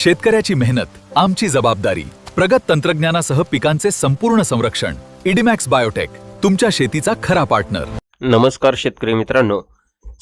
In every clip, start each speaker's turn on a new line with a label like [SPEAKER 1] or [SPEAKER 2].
[SPEAKER 1] शेतकऱ्याची मेहनत आमची जबाबदारी. प्रगत तंत्रज्ञानासह पिकांचे संपूर्ण संरक्षण. इडीमॅक्स बायोटेक, तुमच्या शेतीचा खरा पार्टनर.
[SPEAKER 2] नमस्कार शेतकरी मित्रांनो,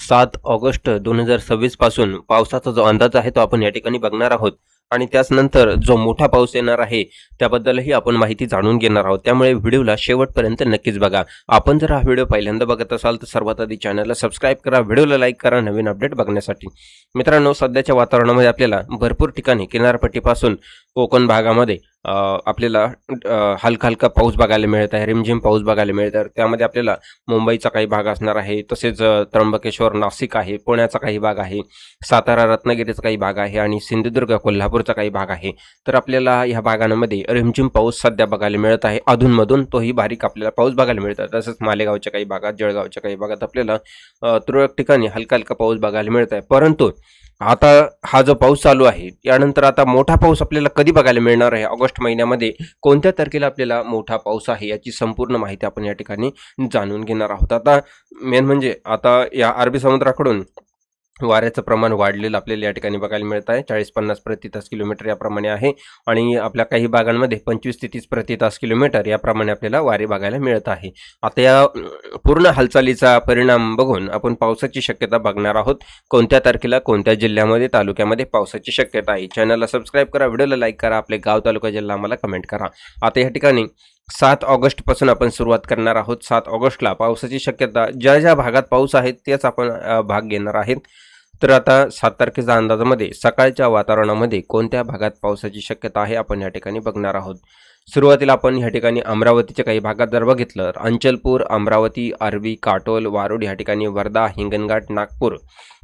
[SPEAKER 2] 7 ऑगस्ट 2026 पासून पावसाचा जो अंदाज आहे तो आपण या ठिकाणी बघणार आहोत आणि त्यानंतर जो मोठा पाऊस येणार आहे त्याबद्दलही आपण माहिती जाणून घेणार आहोत. त्यामुळे व्हिडिओला शेवटपर्यंत नक्कीच बघा. आपण जर हा व्हिडिओ पहिल्यांदा बघत असाल तर सर्वात आधी चॅनलला सबस्क्राईब करा, व्हिडिओला लाईक करा नवीन अपडेट बघण्यासाठी. मित्रांनो, सध्याच्या वातावरणामध्ये आपल्याला भरपूर ठिकाणी किनारपट्टीपासून कोकण भागामध्ये आपल्याला हलका पाऊस बघायला मिळत आहे, रिमझिम पाऊस बघायला मिळत आहे. त्यामध्ये आपल्याला मुंबईचा काही भाग असणार आहे, तसेच त्र्यंबकेश्वर, नाशिक आहे, पुण्याचा काही भाग आहे, सातारा, रत्नागिरीचा काही भाग आहे आणि सिंधुदुर्ग, कोल्हापूरचा काही भाग आहे. तर आपल्याला ह्या भागांमध्ये रिमझिम पाऊस सध्या बघायला मिळत आहे. अधूनमधून तोही बारीक आपल्याला पाऊस बघायला मिळतात. तसंच मालेगावच्या काही भागात, जळगावच्या काही भागात आपल्याला तुरळक ठिकाणी हलका पाऊस बघायला मिळत आहे. परंतु आता हा जो पाऊस चालू आहे यानंतर आता मोठा पाऊस आपल्याला कधी बघायला मिळणार आहे, ऑगस्ट महिन्यामध्ये कोणत्या तारखेला आपल्याला मोठा पाऊस आहे याची संपूर्ण माहिती आपण या ठिकाणी जाणून घेणार आहोत. आता मेन म्हणजे आता या अरबी समुद्राकडून वाऱ्याचं प्रमाण वाढलेलं आपल्याला या ठिकाणी बघायला मिळत आहे. 40-50 प्रति तास किलोमीटर याप्रमाणे आहे आणि आपल्या काही भागांमध्ये 25 ते 30 प्रति तास किलोमीटर याप्रमाणे आपल्याला वारे बघायला मिळत आहे. आता या पूर्ण हालचालीचा परिणाम बघून आपण पावसाची शक्यता बघणार आहोत. कोणत्या तारखेला कोणत्या जिल्ह्यामध्ये, तालुक्यामध्ये पावसाची शक्यता आहे. चॅनलला सबस्क्राईब करा, व्हिडिओला लाईक करा, आपले गाव, तालुका, जिल्हा आम्हाला कमेंट करा. आता या ठिकाणी 7 ऑगस्ट पासून आपण सुरुवात करणार आहोत. 7 ऑगस्टला पावसाची शक्यता ज्या ज्या भागात पाऊस आहे तेच आपण भाग घेणार आहेत. तर आता 7 तारखेच्या अंदाजामध्ये सकाळच्या वातावरणामध्ये कोणत्या भागात पावसाची शक्यता आहे आपण या ठिकाणी बघणार आहोत. सुरुवातीला आपण या ठिकाणी अमरावतीच्या काही भागात जर बघितलं तर अंचलपूर, अमरावती, आर्वी, काटोल, वारुड या ठिकाणी, वर्धा, हिंगणघाट, नागपूर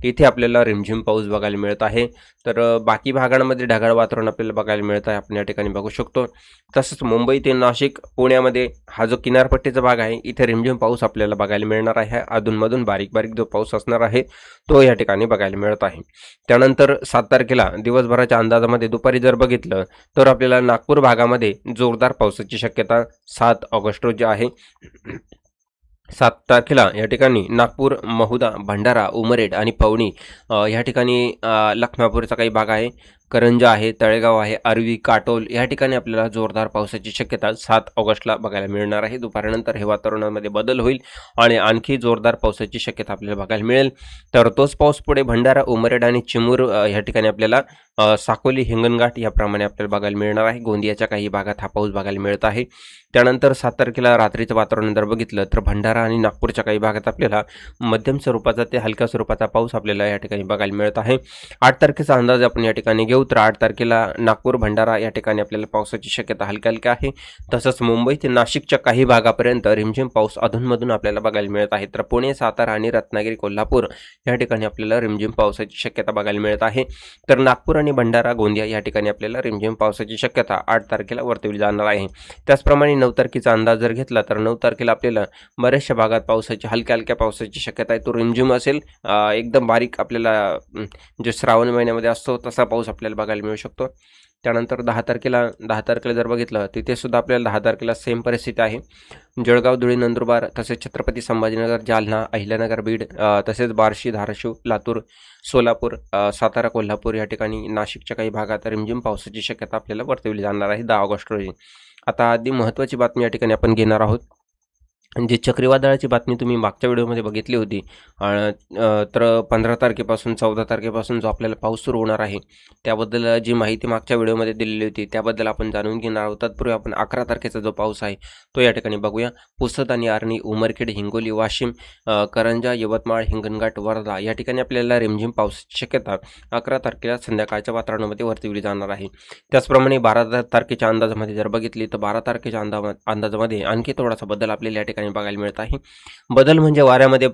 [SPEAKER 2] इथे आपल्याला रिमझिम पाऊस बघायला मिळत आहे. तर बाकी भागांमध्ये ढगाळ वातावरण आपल्याला बघायला मिळत आहे, आपण या ठिकाणी बघू शकतो. तसंच मुंबई ते नाशिक, पुण्यामध्ये हा जो किनारपट्टीचा भाग आहे इथे रिमझिम पाऊस आपल्याला बघायला मिळणार आहे. अधूनमधून बारीक जो पाऊस असणार आहे तो या ठिकाणी बघायला मिळत आहे. त्यानंतर 7 तारखेला दिवसभराच्या अंदाजामध्ये दुपारी जर बघितलं तर आपल्याला नागपूर भागामध्ये जोरदार पावसाची शक्यता 7 ऑगस्ट रोजी आहे. 7 तारखेला या ठिकाणी नागपूर, महुदा, भंडारा, उमरेड आणि पवनी या ठिकाणी, लखमापूरचा काही भाग आहे, करंजा आहे, तळेगाव आहे, आर्वी, काटोल या ठिकाणी आपल्याला जोरदार पावसाची शक्यता 7 ऑगस्टला बघायला मिळणार आहे. दुपारनंतर हे वातावरणामध्ये बदल होईल आणि आणखी जोरदार पावसाची शक्यता आपल्याला बघायला मिळेल. तर तोच पाऊस पुढे भंडारा, उमरेड आणि चिमूर या ठिकाणी आपल्याला, साकोली, हिंगणघाट याप्रमाणे आपल्याला बघायला मिळणार आहे. गोंदियाच्या काही भागात हा पाऊस बघायला मिळत आहे. त्यानंतर 7 तारखेला रात्रीचं वातावरण जर बघितलं तर भंडारा आणि नागपूरच्या काही भागात आपल्याला मध्यम स्वरूपाचा ते हलक्या स्वरूपाचा पाऊस आपल्याला या ठिकाणी बघायला मिळत आहे. 8 तारखेचा अंदाज आपण या ठिकाणी घेऊ तर 8 तारखेला नागपूर, भंडारा या ठिकाणी आपल्याला पावसाची शक्यता हलक्या आहे. तसंच मुंबई ते नाशिकच्या काही भागापर्यंत रिमझिम पाऊस अधूनमधून आपल्याला बघायला मिळत आहे. तर पुणे, सातारा आणि रत्नागिरी, कोल्हापूर या ठिकाणी आपल्याला रिमझिम पावसाची शक्यता बघायला मिळत आहे. तर नागपूर आणि भंडारा, गोंदिया या ठिकाणी आपल्याला रिमझिम पावसाची शक्यता 8 तारखेला वर्तवली जाणार आहे. त्याचप्रमाणे 9 तारखेचा अंदाज जर घेतला तर 9 तारखेला आपल्याला बऱ्याचशा भागात पावसाची हलक्या पावसाची शक्यता आहे. तो रिमझिम असेल, एकदम बारीक आपल्याला जे श्रावण महिन्यामध्ये असतो तसा पाऊस आपल्याला बघायला मिळू शकतो. त्यानंतर 10 तारखेला जर बघितलं तिथे सुद्धा आपल्याला 10 तारखेला सेम परिस्थिती आहे. जळगाव, धुळे, नंदुरबार, तसेच छत्रपती संभाजीनगर, जालना, अहिल्यानगर, बीड, तसेच बार्शी, धाराशिव, लातूर, सोलापूर, सातारा, कोल्हापूर या ठिकाणी, नाशिकच्या काही भागात रिमझिम पावसाची शक्यता आपल्याला वर्तवली जाणार आहे 10 ऑगस्ट रोजी. आता आधी महत्त्वाची बातमी या ठिकाणी आपण घेणार आहोत. जी चक्रीवादळाची बातमी तुम्ही मागच्या व्हिडिओमध्ये बघितली होती, तर 15 तारखेपासून 14 तारखेपासून जो आपल्याला पाऊस सुरू होणार आहे त्याबद्दल जी माहिती मागच्या व्हिडिओमध्ये दिलेली होती त्याबद्दल आपण जाणून घेणार आहोत. तत्पूर्वी आपण 11 तारखेचा जो पाऊस आहे तो या ठिकाणी बघूया. पुसद आणि आर्णी, उमरखेड, हिंगोली, वाशिम, करंजा, यवतमाळ, हिंगणघाट, वर्धा या ठिकाणी आपल्याला रिमझिम पावसाची शक्यता 11 तारखेला संध्याकाळच्या वातावरणामध्ये वर्तवली जाणार आहे. त्याचप्रमाणे 12 तारखेच्या अंदाजामध्ये जर बघितली तर 12 तारखेच्या अंदाजामध्ये आणखी थोडासा बदल आपल्याला या ठिकाणी बघायला मिळत आहे. बदल म्हणजे वाऱ्यामध्ये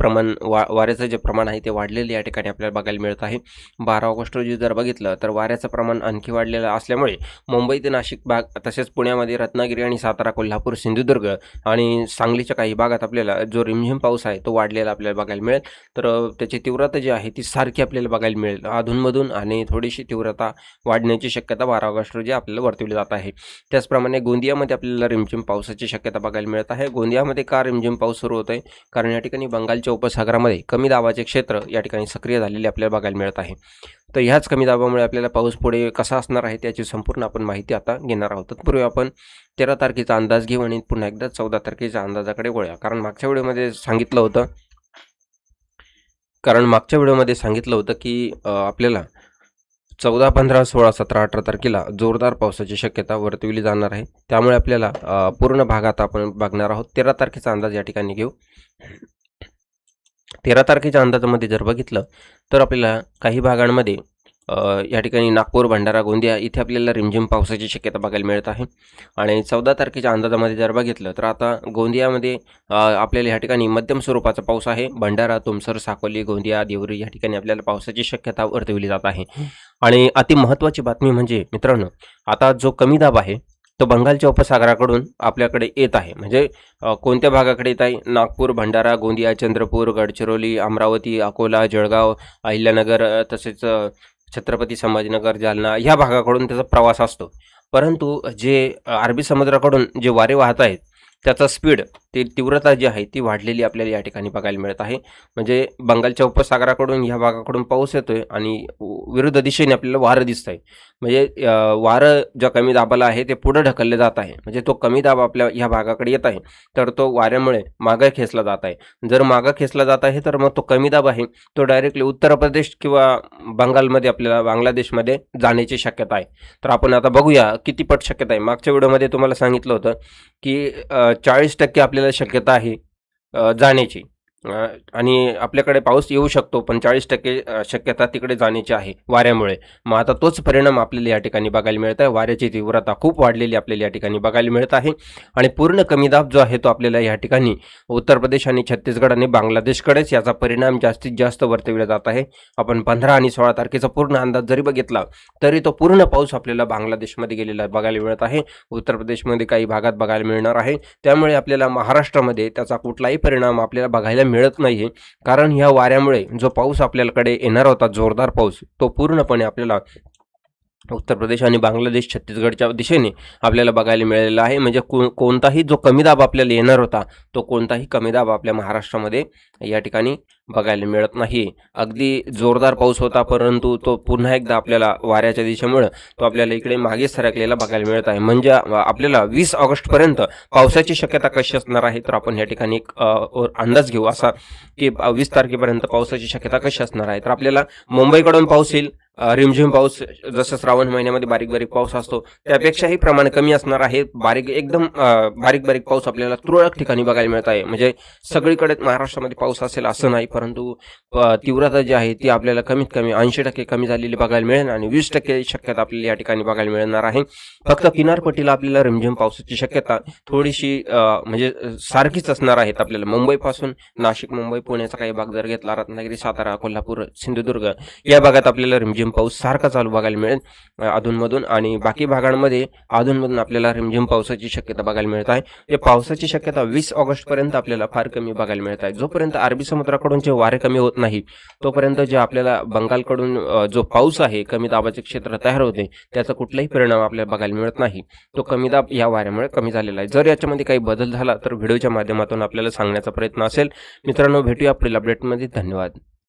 [SPEAKER 2] वाऱ्याचं जे प्रमाण आहे ते वाढलेले या ठिकाणी आपल्याला बघायला मिळत आहे. 12 ऑगस्ट रोजी जर बघितलं तर वाऱ्याचं प्रमाण आणखी वाढलेलं असल्यामुळे मुंबई ते नाशिक भाग, तसेच पुण्यामध्ये, रत्नागिरी आणि सातारा, कोल्हापूर, सिंधुदुर्ग आणि सांगलीच्या काही भागात आपल्याला जो रिमझिम पाऊस आहे तो वाढलेला आपल्याला बघायला मिळेल. तर त्याची तीव्रता जी आहे ती सारखी आपल्याला बघायला मिळेल अधूनमधून आणि थोडीशी तीव्रता वाढण्याची शक्यता 12 ऑगस्ट रोजी आपल्याला वर्तवली जात आहे. त्याचप्रमाणे गोंदियामध्ये आपल्याला रिमझिम पावसाची शक्यता बघायला मिळत आहे. गोंदियामध्ये का का रिमझिम पाऊस सुरू होत आहे? कारण या ठिकाणी बंगालच्या उपसागरामध्ये कमी दाबाचे क्षेत्र या ठिकाणी सक्रिय झालेले आपल्याला बघायला मिळत आहे. तर ह्याच कमी दाबामुळे आपल्याला पाऊस पुढे कसा असणार आहे त्याची संपूर्ण आपण माहिती आता घेणार आहोत. तत्पूर्वी आपण 13 तारखेचा अंदाज घेऊ आणि पुन्हा एकदा 14 तारखेच्या अंदाजाकडे वळूया. कारण मागच्या व्हिडिओमध्ये सांगितलं होतं की आपल्याला 14, 15, 16, 17, 18 तारखेला जोरदार पावसाची शक्यता वर्तविली जाणार आहे. त्यामुळे आपल्याला पूर्ण भागात आपण बघणार आहोत. 13 तारखेचा अंदाज या ठिकाणी घेऊ. 13 तारखेच्या अंदाजामध्ये जर बघितलं तर आपल्याला काही भागांमध्ये या ठिकाणी नागपूर, भंडारा, गोंदिया इथे आपल्याला रिमझिम पावसाची शक्यता बघायला मिळत आहे. आणि 14 तारखेच्या अंदाजामध्ये जर बघितलं तर आता गोंदियामध्ये आपल्याला या ठिकाणी मध्यम स्वरूपाचा पाऊस आहे. भंडारा, तुमसर, साकोली, गोंदिया, देवरी या ठिकाणी आपल्याला पावसाची शक्यता वर्तविली जात आहे. आणि अति महत्त्वाची बातमी म्हणजे मित्रांनो, आता जो कमी दाब आहे तो बंगालच्या उपसागराकडून आपल्याकडे येत आहे. म्हणजे कोणत्या भागाकडे येत आहे? नागपूर, भंडारा, गोंदिया, चंद्रपूर, गडचिरोली, अमरावती, अकोला, जळगाव, अहिल्यानगर, तसेच छत्रपती संभाजीनगर, जालना ह्या भागाकडून त्याचा प्रवास असतो. परंतु जे अरबी समुद्राकडून जे वारे वाहत आहेत त्याचा स्पीड, ती तीव्रता जी आहे ती वाढलेली आपल्याला या ठिकाणी बघायला मिळत आहे. म्हणजे बंगालच्या उपसागराकडून ह्या भागाकडून पाऊस येतोय आणि विरुद्ध दिशेने आपल्याला वारं दिसत आहे. म्हणजे वारं ज्या कमी दाबाला आहे ते पुढे ढकलले जात आहे. म्हणजे तो कमी दाब आपल्या ह्या भागाकडे येत आहे तर तो वाऱ्यामुळे मागं खेचला जात आहे. जर मागं खेचला जात आहे तर मग तो कमी दाब आहे तो डायरेक्टली उत्तर प्रदेश किंवा बंगालमध्ये आपल्याला बांगलादेशमध्ये जाण्याची शक्यता आहे. तर आपण आता बघूया किती पट शक्यता आहे. मागच्या व्हिडिओमध्ये तुम्हाला सांगितलं होतं की 40% आपल्याला शक्यता आहे जाण्याची, आणि आपल्याकडे पाऊस येऊ शकतो पण 40% शक्यता तिकडे जाण्याची आहे वाऱ्यामुळे. मग आता तोच परिणाम आपल्याला या ठिकाणी बघायला मिळत आहे. वाऱ्याची तीव्रता खूप वाढलेली आपल्याला या ठिकाणी बघायला मिळत आहे. आणि पूर्ण कमी दाब जो आहे तो आपल्याला या ठिकाणी उत्तर प्रदेश आणि छत्तीसगड आणि बांगलादेशकडेच याचा परिणाम जास्तीत जास्त वर्तविला जात आहे. आपण 15 आणि 16 तारखेचा पूर्ण अंदाज जरी बघितला तरी तो पूर्ण पाऊस आपल्याला बांगलादेशमध्ये गेलेला बघायला मिळत आहे. उत्तर प्रदेशमध्ये काही भागात बघायला मिळणार आहे. त्यामुळे आपल्याला महाराष्ट्रामध्ये त्याचा कुठलाही परिणाम आपल्याला बघायला मिळत नाही. कारण ह्या वाऱ्यामुळे जो पाऊस आपल्याकडे येणार होता जोरदार पाऊस, तो पूर्णपणे आपल्याला उत्तर प्रदेश आणि बांगलादेश, छत्तीसगडच्या दिशेने आपल्याला बघायला मिळालेला आहे. म्हणजे कोणताही जो कमी दाब आपल्याला येणार होता तो कोणताही कमी दाब आपल्या महाराष्ट्रामध्ये या ठिकाणी बघायला मिळत नाही. अगदी जोरदार पाऊस होता परंतु तो पुन्हा एकदा आपल्याला वाऱ्याच्या दिशेमुळे तो आपल्याला इकडे मागे सरकलेला बघायला मिळत आहे. म्हणजे आपल्याला 20 ऑगस्टपर्यंत पावसाची शक्यता कशी असणार आहे तर आपण या ठिकाणी एक अंदाज घेऊ असा की 20 तारखेपर्यंत पावसाची शक्यता कशी असणार आहे. तर आपल्याला मुंबईकडून पाऊस येईल, रिमझिम पाऊस, जसं श्रावण महिन्यामध्ये बारीक बारीक पाऊस असतो त्यापेक्षाही प्रमाण कमी असणार आहे. एकदम बारीक बारीक पाऊस आपल्याला तुरळक ठिकाणी बघायला मिळत आहे. म्हणजे सगळीकडे महाराष्ट्रामध्ये पाऊस असेल असं नाही, परंतु तीव्रता जी आहे ती आपल्याला कमीत कमी 80% कमी झालेली बघायला मिळेल आणि 20% शक्यता आपल्याला या ठिकाणी बघायला मिळणार आहे. फक्त किनारपट्टीला आपल्याला रिमझिम पावसाची शक्यता थोडीशी म्हणजे सारखीच असणार आहेत. आपल्याला मुंबईपासून नाशिक, मुंबई, पुण्याचा काही भाग जर घेतला, रत्नागिरी, सातारा, कोल्हापूर, सिंधुदुर्ग या भागात आपल्याला रिमझिम पाऊस सारखा चालू बघायला मिळेल अधूनमधून. आणि बाकी भागांमध्ये अधूनमधून आपल्याला रिमझिम पावसाची शक्यता बघायला मिळत आहे. या पावसाची शक्यता 20 ऑगस्टपर्यंत आपल्याला फार कमी बघायला मिळत आहे. जोपर्यंत अरबी समुद्राकडून जे वारे कमी होत नाही तोपर्यंत जे आपल्याला बंगालकडून जो पाऊस आहे, कमी दाबाचे क्षेत्र तयार होते, त्याचा कुठलाही परिणाम आपल्याला बघायला मिळत नाही. तो कमी दाब या वाऱ्यामुळे कमी झालेला आहे. जर याच्यामध्ये काही बदल झाला तर व्हिडिओच्या माध्यमातून आपल्याला सांगण्याचा प्रयत्न असेल. मित्रांनो, भेटूया पुढील अपडेटमध्ये. धन्यवाद.